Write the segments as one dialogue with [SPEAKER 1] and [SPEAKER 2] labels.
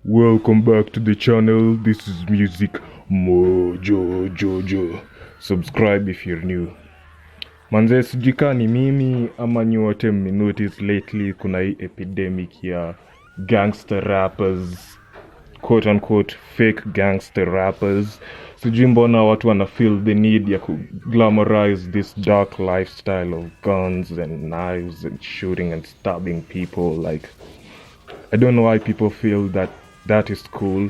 [SPEAKER 1] Welcome back to the channel. This is Music Mojo Jojo. Subscribe if you're new. Manze, sijui kaa ni mimi ama nyi wote mmenotice lately kuna hii epidemic ya gangster rappers, quote unquote fake gangster rappers. Sijui mbona watu wana feel the need ya glamorize this dark lifestyle of guns and knives and shooting and stabbing people. Like, I don't know why people feel that is cool.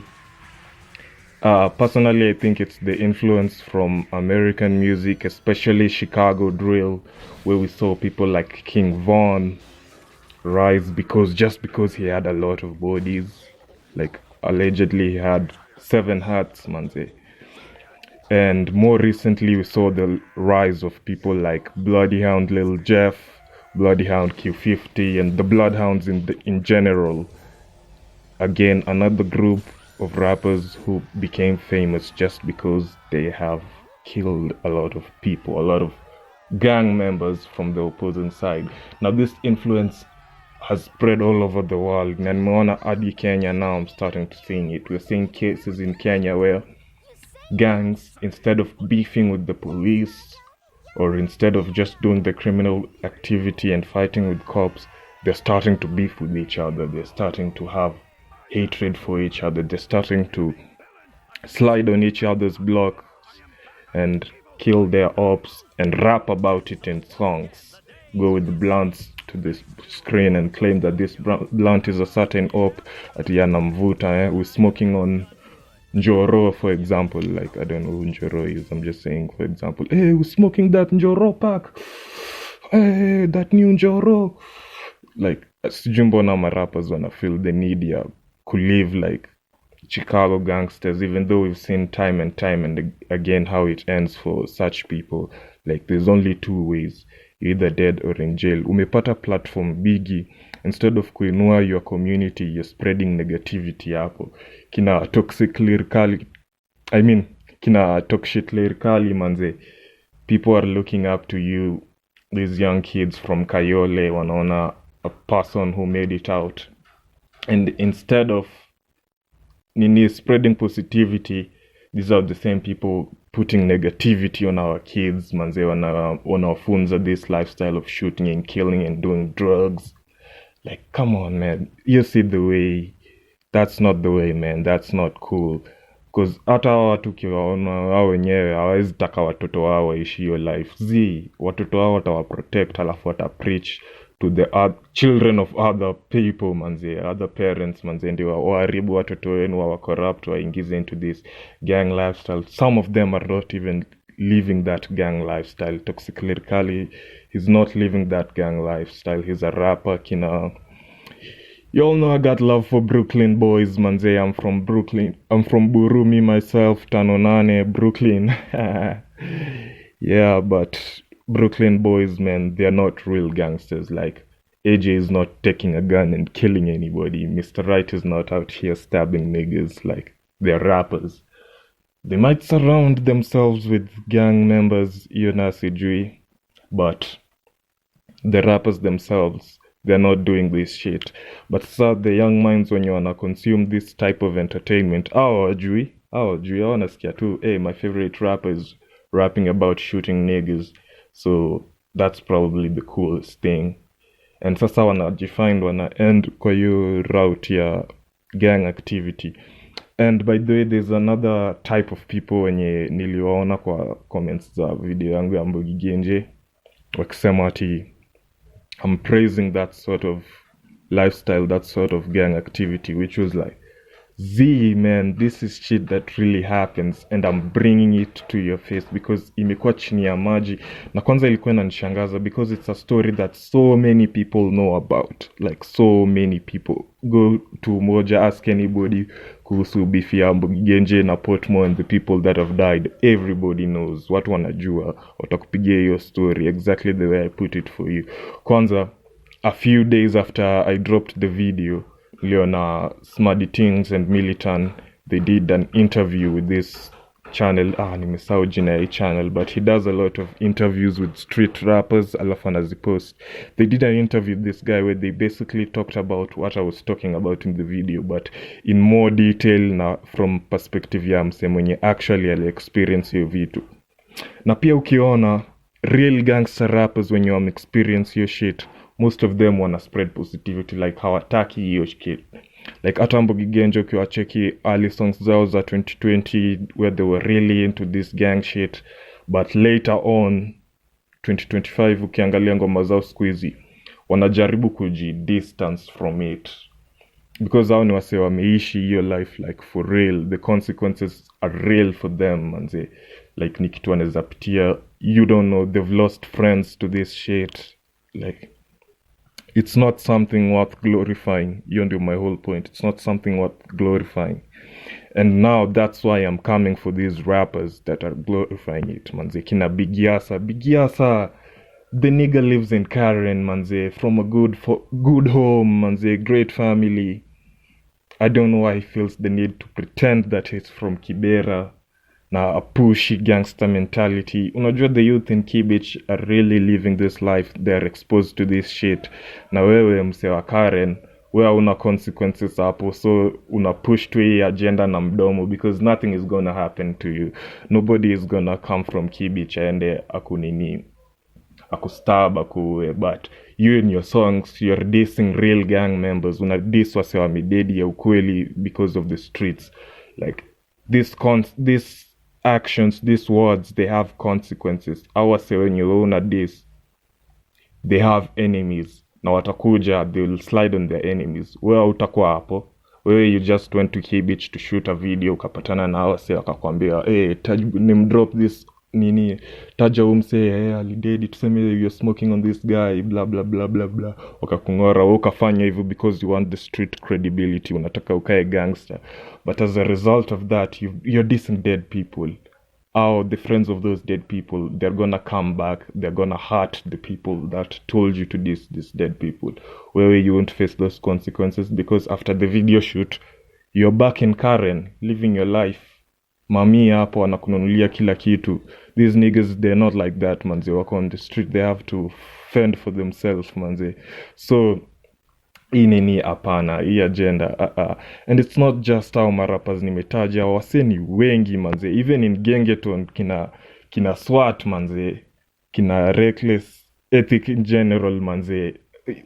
[SPEAKER 1] Personally, I think it's the influence from American music, especially Chicago drill, where we saw people like King Von rise just because he had a lot of bodies. Like, allegedly he had 7 hats, manze. And more recently, we saw the rise of people like Bloody Hound Lil Jeff, Bloody Hound Q50, and the Bloodhounds in general. Again, another group of rappers who became famous just because they have killed a lot of people, a lot of gang members from the opposing side. Now this influence has spread all over the world. And nimeona hadi Kenya now, I'm starting to see it. We're seeing cases in Kenya where gangs, instead of beefing with the police or instead of just doing the criminal activity and fighting with cops, they're starting to beef with each other. They're starting to have hatred for each other. They're starting to slide on each other's blocks and kill their ops and rap about it in songs. Go with blunts to the screen and claim that this blunt is a certain op at Yanamvuta. We're smoking on Njoro, for example. Like, I don't know who Njoro is. I'm just saying, for example, hey, we're smoking that Njoro pack. Hey, that new Njoro. Like, sijui mbona ma rappers wanna feel the need ya could live like Chicago gangsters, even though we've seen time and again how it ends for such people. Like, there's only 2 ways: you're either dead or in jail. Umepata platform bigi, instead of kuinua your community, you're spreading negativity hapo. Kina toxic lyrically, kina toxic lyrically, manze. People are looking up to you. These young kids from Kayole wanaona a person who made it out, and instead of spreading positivity, these are the same people putting negativity on our kids, manze. Wanafunza this lifestyle of shooting and killing and doing drugs. Like, come on, man, you see the way. That's not the way, man. That's not cool. Because hata watu kiwaona wao wenyewe hawezi taka watoto wao waishi hiyo life. Watoto wao watawaprotect, halafu watapreach to the children of other people, manze, other parents, manze, ndio waharibu watoto wenu, wa corrupt, waingize into this gang lifestyle. Some of them are not even living that gang lifestyle. Toxic lyrically, he's not living that gang lifestyle. He's a rapper. You all know I got love for Brooklyn boys, manze. I'm from Brooklyn. I'm from Burumi myself, Tanonane, Brooklyn. Yeah, but Brooklyn boys, man, they're not real gangsters. Like, AJ is not taking a gun and killing anybody. Mr. Right is not out here stabbing niggas. Like, they're rappers. They might surround themselves with gang members, sijui, but the rappers themselves, they're not doing this shit. But sir, the young minds, when you wanna consume this type of entertainment, hawajui, wanasikia tu, hey, my favorite rapper is rapping about shooting niggas. So that's probably the coolest thing. And sasa wana end kwa hiyo route ya gang activity. And by the way, there's another type of people wenye niliwaona kwa comments za video yangu ya Mbogi Genje wakisema ati I'm praising that sort of lifestyle, that sort of gang activity, which was like, man, this is shit that really happens and I'm bringing it to your face because imekuwa chini ya maji. Na kwanza ilikuwa inanishangaza because it's a story that so many people know about. Like, so many people. Go to Moja, ask anybody kuhusu beef ya Mbogi Genje na Portmore and the people that have died. Everybody knows. Watu wanajua. Watakupigia hiyo story exactly the way I put it for you. Kwanza, a few days after I dropped the video, Leona Smarty Things and Militan, they did an interview with this channel, nimesahau jina ya hii channel, but he does a lot of interviews with street rappers alafu anazipost. They did an interview with this guy where they basically talked about what I was talking about in the video, but in more detail na from perspective ya mse mwenye actually ali experience hiyo vitu. Na pia ukiona real gangster rappers wenye wame experience hiyo shit, most of them wanna spread positivity, like hawataki hiyo shit. Like hata Mbogi Genje ukiwacheki early songs zao za 2020 where they were really into this gang shit, but later on 2025 ukiangalia ngoma zao siku hizi wanajaribu kujidistance from it, because hao ni wase wameishi hiyo life like for real, the consequences are real for them manze. Like ni kitu wanaweza pitia, you don't know, they've lost friends to this shit. Like it's not something worth glorifying. You know my whole point. It's not something worth glorifying. And now that's why I'm coming for these rappers that are glorifying it. Manze, kina Bigiasa. Bigiasa, the nigga lives in Karen, manze, from a good home, manze, great family. I don't know why he feels the need to pretend that he's from Kibera. Na a pushy gangster mentality. Unajua the youth in Kibich are really living this life. They're exposed to this shit. Na wewe mse wa Karen, wewe una consequences hapo, so una push to hii agenda na mdomo, because nothing is gonna happen to you. Nobody is gonna come from Kibich aende akustab akuwe, but you in your songs you're dissing real gang members. Una diss wase wa midedi ya ukweli because of the streets. Like this actions, these words, they have consequences. Our say when you own at this, they have enemies. Na watakuja, they will slide on their enemies. Wewe utakuwa hapo. Wewe you just went to K-Beach to shoot a video, ukapatana na hawa say wakakwambia, drop this nini, taja umse, alidedi, tuseme you're smoking on this guy, blah blah blah blah blah. Wakakungora, ukafanya hivyo because you want the street credibility, unataka ukae gangster. But as a result of that, you're dissing dead people. The friends of those dead people, they're gonna come back, they're gonna hurt the people that told you to diss these dead people. Where you won't face those consequences, because after the video shoot, you're back in Karen, living your life. Mami hapo anakununulia kila kitu. These niggas, they're not like that, manze. Wako on the street, they have to fend for themselves, manze. So hii nini hapana, hii agenda and it's not just how marappers nimetaja, wase ni wengi manze, even in Gengeton kina SWAT manze, kina Reckless Ethic in general manze.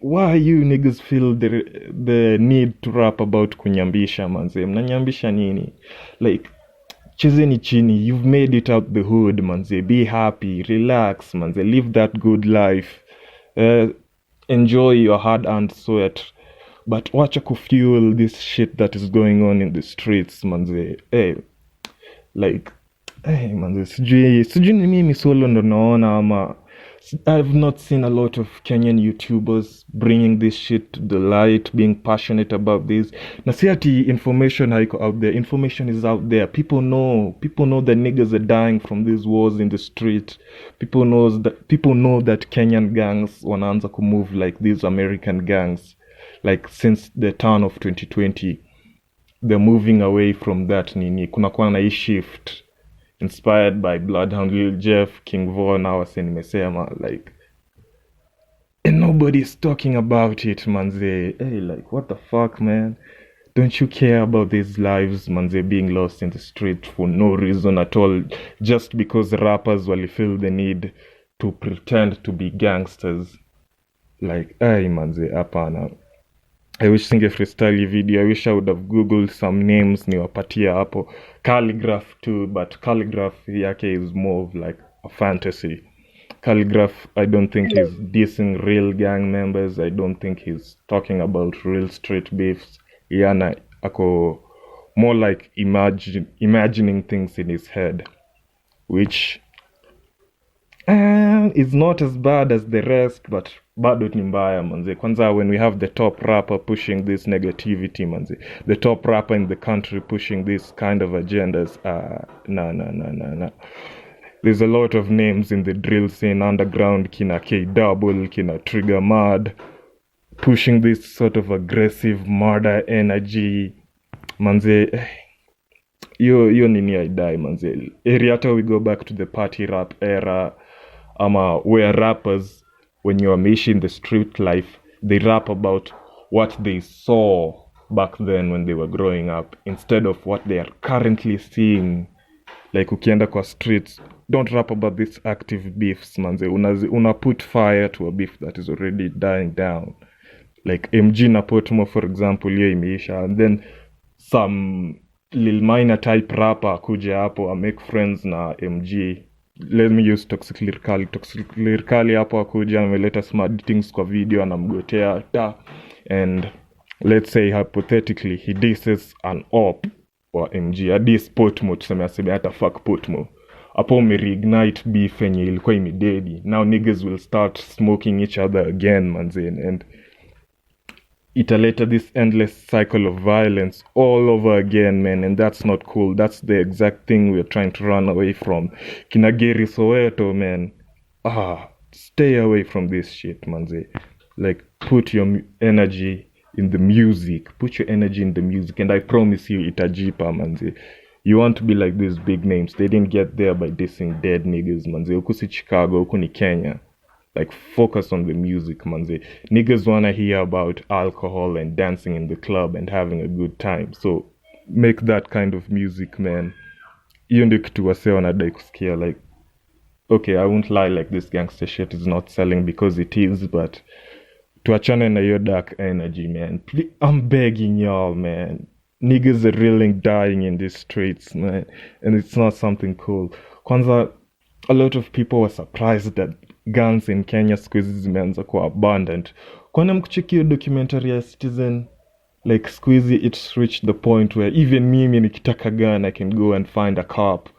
[SPEAKER 1] Why you niggas feel the need to rap about kunyambisha manze? Mnanyambisha nini? Like chezeni chini, you've made it out the hood manze, be happy, relax manze, live that good life. Enjoy your hard-earned sweat, but wacha kufuel this shit that is going on in the streets manze. Manze, sijui ni mimi solo ndo naona ama I've not seen a lot of Kenyan YouTubers bringing this shit to the light, being passionate about this. Na si ati information haiko out there. Information is out there. People know that niggas are dying from these wars in the street. People know that Kenyan gangs wanaanza kumove like these American gangs. Like since the turn of 2020, they're moving away from that nini. Kunakuwa na hii shift. Inspired by Bloodhound, Lil Jeff, King Von, Awase nimesema, like, and nobody's talking about it, manze. Like, what the fuck, man? Don't you care about these lives, manze, being lost in the street for no reason at all, just because rappers will feel the need to pretend to be gangsters? Like, manze, apana. I wish singe freestyle video. I wish I would have googled some names niwapatia hapo. Calligraph too, but Calligraph yake is more of like a fantasy. Calligraph, I don't think he's dissing real gang members. I don't think he's talking about real street beefs. Yana ako more like imagining things in his head, which is not as bad as the rest, but bado ni mbaya manze. Kwanza when we have the top rapper pushing this negativity manze, the top rapper in the country pushing this kind of agendas, nah. There's a lot of names in the drill scene underground, kina K-Double, kina Trigger Mad, pushing this sort of aggressive murder energy manze. hiyo nini haidai manze. Eri hata we go back to the party rap era, ama where rappers, when you wameishi in the street life, they rap about what they saw back then when they were growing up instead of what they are currently seeing. Like ukienda kwa streets, don't rap about these active beefs manze. Una put fire to a beef that is already dying down. Like MG na Potmo for example, hiyo imeisha, and then some Lil Minor type rapper kuja hapo make friends na MG. Let me use Toxic Lyrically hapo akuja ameleta smart things kwa video, anamgotea ta, and let's say hypothetically he disses an op wa MG, adis Potmo, tuseme aseme hata fuck Potmo, hapo reignite beef yenye ilikuwa imededi. Now niggas will start smoking each other again manzine, and italeta this endless cycle of violence all over again, man, and that's not cool. That's the exact thing we're trying to run away from. Kinageri Soweto, man. Stay away from this shit, manze. Like, put your energy in the music. Put your energy in the music, and I promise you, itajipa, manze. You want to be like these big names. They didn't get there by dissing dead niggas, manze. Huku si Chicago, huku ni Kenya. Like, focus on the music, manze. Niggas wanna hear about alcohol and dancing in the club and having a good time. So, make that kind of music, man. Hiyo ndio kitu wasee wanadai kusikia. Like, okay, I won't lie, like, this gangster shit is not selling because it is, but tuachane na your dark energy, man. I'm begging y'all, man. Niggas are really dying in these streets, man. And it's not something cool. Kwanza, a lot of people were surprised that guns in Kenya siku hizi zimeanza kuwa abundant. Kwani mkucheki hiyo documentary ya Citizen? Like siku hizi it's reached the point where even mimi nikitaka gun I can go and find a cop.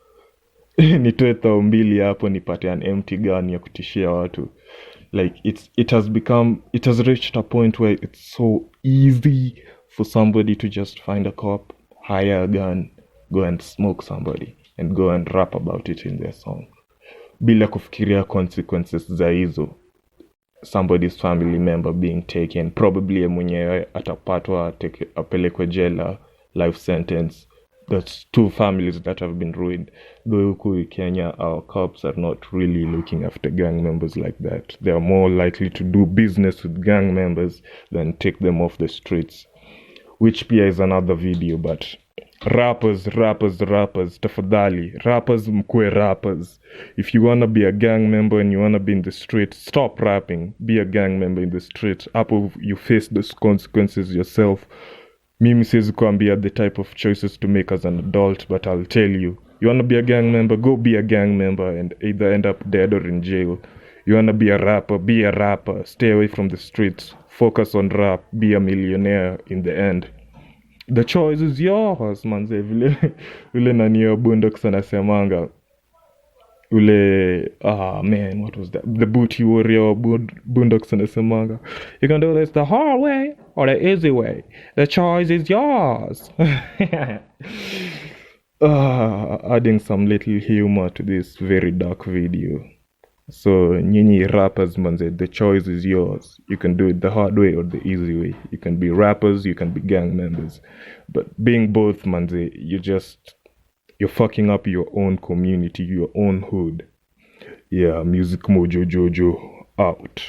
[SPEAKER 1] Nitoe thao mbili hapo nipate an empty gun ya kutishia watu. Like it has reached a point where it's so easy for somebody to just find a cop, hire a gun, go and smoke somebody, and go and rap about it in their song, bila kufikiria consequences za hizo. Somebody's family member being taken, probably mwenyewe atapatwa, apelekwe jela, life sentence. That's two families that have been ruined. Though huku Kenya, our cops are not really looking after gang members like that. They are more likely to do business with gang members than take them off the streets, which pia is another video. But rappers, tafadhali, rappers mkue rappers. If you wanna be a gang member and you wanna be in the street, stop rapping, be a gang member in the street. Hapo you face those consequences yourself. Mimi siwezi kuambia the type of choices to make as an adult, but I'll tell you, you wanna be a gang member, go be a gang member and either end up dead or in jail. You wanna be a rapper, stay away from the streets, focus on rap, be a millionaire in the end. The choice is yours, manze. Vile nani ya Boondocks anasemanga. Man, what was that? The booty warrior Boondocks anasemanga. You can do this the hard way or the easy way. The choice is yours. Adding some little humor to this very dark video. So, nyinyi rappers, manze, the choice is yours. You can do it the hard way or the easy way. You can be rappers, you can be gang members. But being both, manze, you're fucking up your own community, your own hood. Yeah, Music Mojo Jojo out.